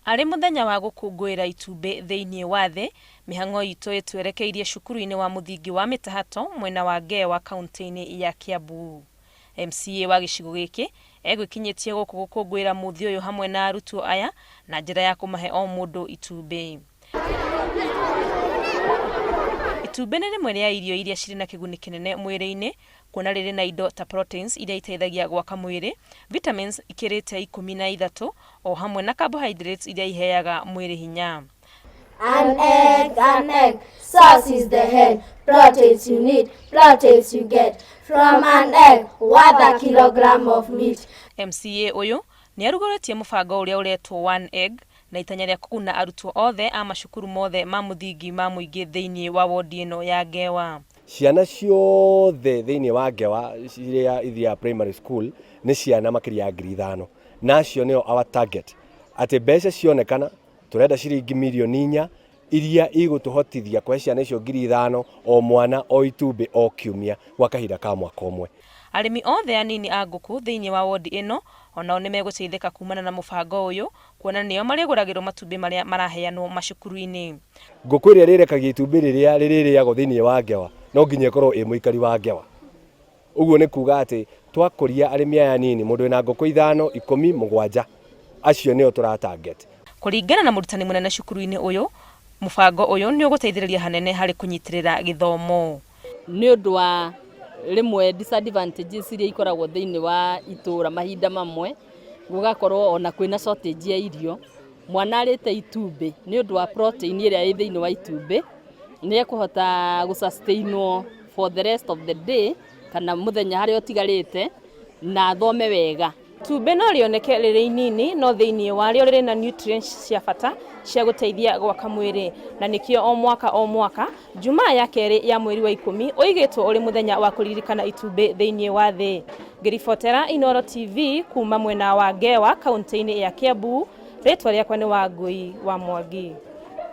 Arĩ muthenya wa gũkũngũĩra itumbĩ thĩinĩ wa thĩ, mĩhang'o itũ ĩtwerekeirie cukuru-inĩ wa mũthingi wa Mĩtahatũ mwena wa Ngewa kaunti-inĩ ya Kiambu. MCA wa gĩcigo gĩkĩ egwĩkinyĩtie gũkũ gũkũngũĩra mũthĩ ũyũ hamwe na arutwo aya na njĩra ya kũmahe o mũndũ itumbĩ. Itumbĩ nĩ rĩmwe rĩa irio iria cirĩ na kĩguni kĩnene mwĩrĩ-inĩ, kuona rĩrĩ na indo ta proteins iria iteithagia gwaka mwĩrĩ, vitamins ikĩrĩte 13 o hamwe na carbohydrates iria iheaga mwĩrĩ hinya. An egg, sauce is the head, proteins you need, proteins you get from an egg, worth a kilogram of meat. MCA ũyũ nĩ arugũrĩtie mũbango ũrĩa ũretwo One Egg na itanya rĩa kũguna arutwo othe a macukuru mothe ma mũthingi ma mũingĩ thĩinĩ wa wodi ĩno ya Ngewa. Ciana ciothe thĩinĩ wa Ngewa iria ithiaga primary school nĩ ciana makĩria ya 5,000 nacio nĩo our target. Atĩ mbeca cionekana tũrenda ciringi milioni 4 iria igũtũhotithia kũhe ciana icio 5,000 o mwana o itumbĩ o kiumia gwa kahinda ka mwaka ũmwe. Arĩmi othe anini a ngũkũ thĩinĩ wa wodi ĩno onao nĩ megũteithĩka kumana na mũbango ũyũ, kuona nĩo marĩgũragĩrwo matumbĩ marĩa maraheanwo macukuru-inĩ. Ngũkũ ĩrĩa rĩrekagia itumbĩ rĩrĩa rĩrĩagwo thĩinĩ wa Ngewa no nginya ĩkorwo ĩ mũikari wa Ngewa. Ũguo nĩ kuga atĩ twakũria arĩmi aya anini, mũndũ wĩna ngũkũ 5, 10, 7 acio nĩo tũra target. Kũringana na mũrutani mũnene cukuru-inĩ ũyũ, mũbango ũyũ nĩ ũgũteithĩrĩria hanene harĩ kũnyitĩrĩra gĩthomo. Nĩ ũndũ wa rĩmwe disadvantages iria ikoragwo thĩinĩ wa itũra mahinda mamwe, gũgakorwo ona kwĩna shortage ya irio, mwana arĩte itumbĩ nĩ ũndũ wa protein ĩrĩa ĩ thĩinĩ wa itumbĩ nĩ ekũhota gũsustainwo for the rest of the day kana mũthenya harĩa ũtigarĩte na athome wega. Itumbĩ no rĩoneke rĩrĩ inini no thĩinĩ warĩo rĩrĩ na nutrients cia bata cia gũteithia gwaka mwĩrĩ, na nĩkĩo o mwaka Jumaa ya kerĩ ya mweri wa 10 ũigĩtwo ũrĩ mũthenya wa kũririkana itumbĩ thĩinĩ wa thĩ. Ngĩribotera Inooro TV kuma mwena wa Ngewa kaunti-inĩ ya Kiambu, rĩtwa rĩakwa nĩ Wangui wa Mwangi.